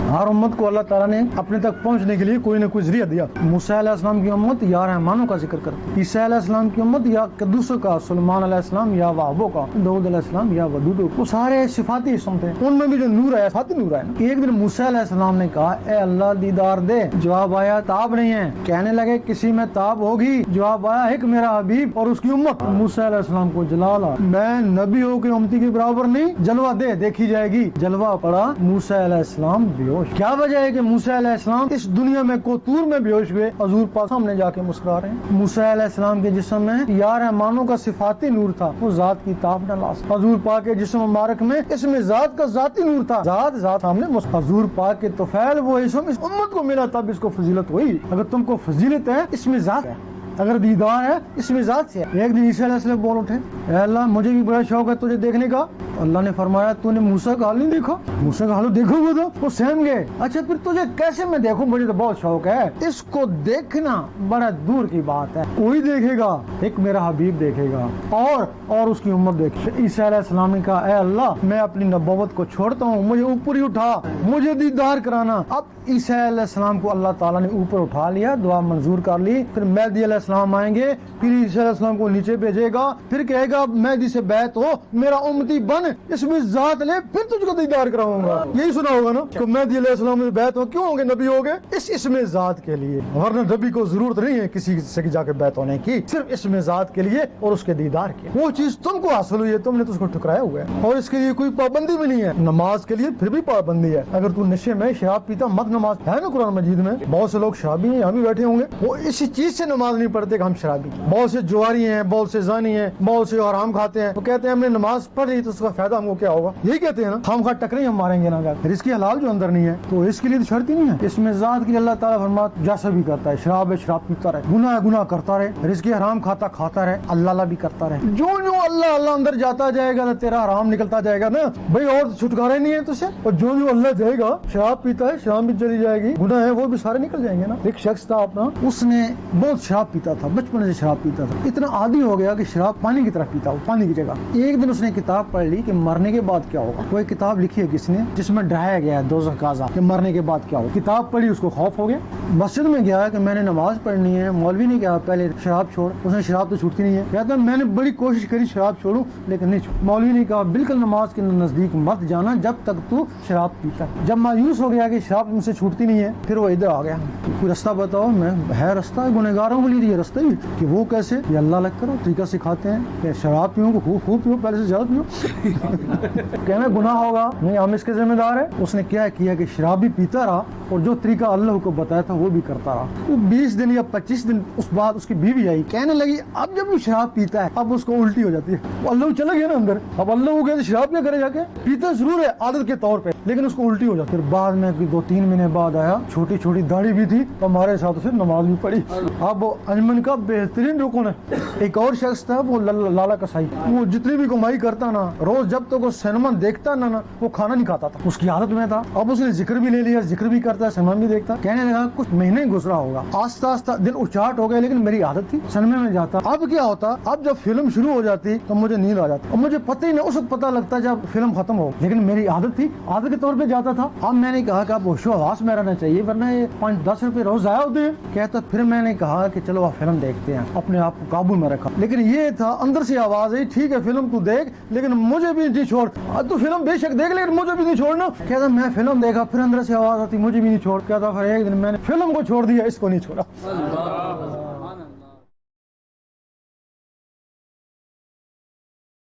हर उम्मत को अल्लाह ताला ने अपने तक पहुंचने के लिए कोई ना कोई जरिया दिया। मूसा अलैहिस्सलाम की उम्मत या रहमानों का जिक्र करती, ईसा अलैहिस्सलाम की उम्मत या कद्दूसों का, सुलेमान अलैहिस्सलाम या वहाबों का, दाऊद अलैहिस्सलाम या वदूदों, वो सारे सिफाती इस्म थे, उनमें भी जो नूर है सिफाती नूर है। एक दिन मूसा अलैहिस्सलाम ने कहा, ए अल्लाह दीदार दे। जवाब आया ताब नहीं है। कहने लगे किसी में ताब होगी। जवाब आया एक मेरा हबीब और उसकी उम्मत। मूसा अलैहिस्सलाम को जलाल आ, मैं नबी हो के उम्मती के बराबर नहीं, जलवा दे देखी जाएगी। जलवा पड़ा, मूसा अलैहिस्सलाम बेहोश। क्या वजह है कि मूसा अलैहिस्सलाम इस दुनिया में कोतूर में बेहोश हुए, हजूर पाक सामने जाके मुस्कुरा रहे हैं। मूसा अलैहिस्सलाम के जिस्म में या रहमानों का सिफाती नूर था, वो जात की ताब न ला सका। हजूर पाक के जिस्म मुबारक में इसमें जात का जाती नूर था, जात सामने हजूर पाक के तोफैल वो इसम इस उम्मत को मिला, तब इसको फजीलत हुई। अगर तुमको फजीलत है इसमें जात है, अगर दीदार है इसमें जात से है। एक दिन ईसा अलैहिस्सलाम बोल उठे, अल्लाह मुझे भी बड़ा शौक है तुझे देखने का। अल्लाह ने फरमाया तूने मूसा का हाल नहीं देखा? मूसा का हाल देखोगे तो वो सहम गए। अच्छा फिर तुझे कैसे मैं देखूं, मुझे तो बहुत शौक है। इसको देखना बड़ा दूर की बात है, कोई देखेगा, एक मेरा हबीब देखेगा और उसकी उम्मत देखेगी। ईसा अलैहिस्सलाम ने कहा, ए अल्लाह मैं अपनी नबूवत को छोड़ता हूँ, मुझे ऊपर ही उठा, मुझे दीदार कराना। अब ईसा अलैहिस्सलाम को अल्लाह ताला ने ऊपर उठा लिया, दुआ मंजूर कर ली। फिर मेहदी अलैहिस्सलाम आएंगे, फिर ईसा अलैहिस्सलाम को नीचे भेजेगा, फिर कहेगा मेहदी से बैत हो, मेरा उम्मती बन, इसमें जात ले, फिर तुझको दीदार कराऊंगा। यही सुना होगा ना कि मेहदी अलैहिस्सलाम से बैत हो, क्यों होंगे? नबी हो गए इसमें जात के लिए, वरना नबी को जरूरत नहीं है किसी से जाके बैत होने की, सिर्फ इसमें जात के लिए और उसके दीदार के। वो चीज तुमको हासिल हुई है, तुमने तो उसको ठुकराया हुआ है, और इसके लिए कोई पाबंदी भी नहीं है। नमाज के लिए फिर भी पाबंदी है, अगर तू नशे में शराब पीता मत नमाज, है ना कुरान मजीद में। बहुत से लोग शराबी हैं, हम भी बैठे होंगे, वो इसी चीज से नमाज नहीं पढ़ते कि हम शराबी। बहुत से जुआरी हैं, बहुत से जानी हैं, बहुत से हराम खाते हैं, वो कहते हैं हमने नमाज पढ़ ली तो उसका फायदा हमको क्या होगा, यही कहते हैं ना, हम खा टकरे हम मारेंगे ना। रिस्की हलाल जो अंदर नहीं है तो इसके लिए तो शर्त ही नहीं है। इसमें जात की अल्लाह ताला फरमाता जैसा भी करता है, शराब है शराब पीता रहे, गुनाह है गुनाह करता रहे, रिस्की हराम खाता रहे, अल्लाह भी करता रहे। जो अल्लाह अंदर जाता जाएगा ना तेरा हराम निकलता जाएगा ना भाई, और छुटकारा नहीं है तुझसे। और जो अल्लाह जाएगा, शराब पीता है शराब भी चली जाएगी, गुनाह है वो भी सारे निकल जाएंगे ना। एक शख्स था अपना, उसने बहुत शराब पीता था, बचपन से शराब पीता था, इतना आदी हो गया कि शराब पानी की तरह पीता हो, पानी की जगह। एक दिन उसने किताब पढ़ ली कि मरने के बाद क्या होगा। कोई किताब लिखी है किसने जिसमें डराया गया है दोज़ख का अज़ाब कि मरने के बाद क्या होगा। किताब पढ़ी, उसको खौफ हो गया, मस्जिद में गया कि मैंने नमाज पढ़नी है। मौलवी ने कहा पहले शराब छोड़, उसने शराब तो छूटती नहीं है, कहता मैंने बड़ी कोशिश करी शराब छोड़ूं लेकिन नहीं छोड़। मौलवी ने कहा बिल्कुल नमाज के नजदीक मत जाना जब तक तू शराब पीता। जब मायूस हो गया कि शराब मुझसे छूटती नहीं है, फिर वो इधर आ गया, कोई रास्ता बताओ। मैं है रास्ता है गुनहगारों के लिए, ये रास्ता ही कि वो कैसे, ये अल्लाह लग करो तरीका सिखाते हैं कि शराब पियो को खूब पियो, पहले से ज्यादा पियो कहना गुनाह होगा, नहीं हम इसके जिम्मेदार है। उसने क्या किया कि शराब भी पीता रहा और जो तरीका अल्लाह को बताया था वो भी करता रहा। वो 20 दिन या 25 दिन उस बाद उसकी बीवी आई, कहने लगी अब जब वो शराब पीता है अब उसको उल्टी हो जाती है। वो अल्लाह चला गया ना अंदर, अब अल्लाह को कहते शराब क्या करे जाके, पीता जरूर है आदत के तौर पे लेकिन उसको उल्टी हो जाती है। फिर बाद में 2-3 महीने बाद आया, छोटी छोटी दाढ़ी भी थी, हमारे साथ से नमाज भी पढ़ी। अब अंजमन का बेहतरीन रुकन है। एक और शख्स था वो लाला कसाई, वो जितनी भी कमाई करता ना, रोज जब तक वो सिनेमा देखता ना वो खाना नहीं खाता था, उसकी आदत में था। अब उसने जिक्र भी ले लिया, जिक्र भी करता है सिनेमा भी देखता। कहने लगा कुछ महीने गुजरा होगा, आस्ता आस्ता दिल उचाट हो गया, लेकिन मेरी आदत थी सिनेमा में जाता। अब क्या होता, अब जब फिल्म शुरू हो जाती तो मुझे नींद आ जाती और मुझे पता ही नहीं, उस वक्त पता लगता जब फिल्म खत्म हो, लेकिन मेरी आदत थी, आदत के तौर पे जाता था। अब मैंने कहा कि आप होशो हवास में रहना चाहिए वरना ये 5-10 रुपए रोज जाया होते हैं। कहता फिर मैंने कहा कि चलो आप फिल्म देखते हैं, अपने आप को काबू में रखा। लेकिन ये था अंदर से आवाज है ठीक है फिल्म तू देख लेकिन मुझे भी नहीं छोड़, तू फिल्म बेशक देख लेकिन मुझे भी नहीं छोड़ना। कहता मैं फिल्म देखा, फिर अंदर से आवाज आती मुझे भी नहीं छोड़। कहता फिर एक दिन मैंने फिल्म को छोड़ दिया, इसको नहीं छोड़ा।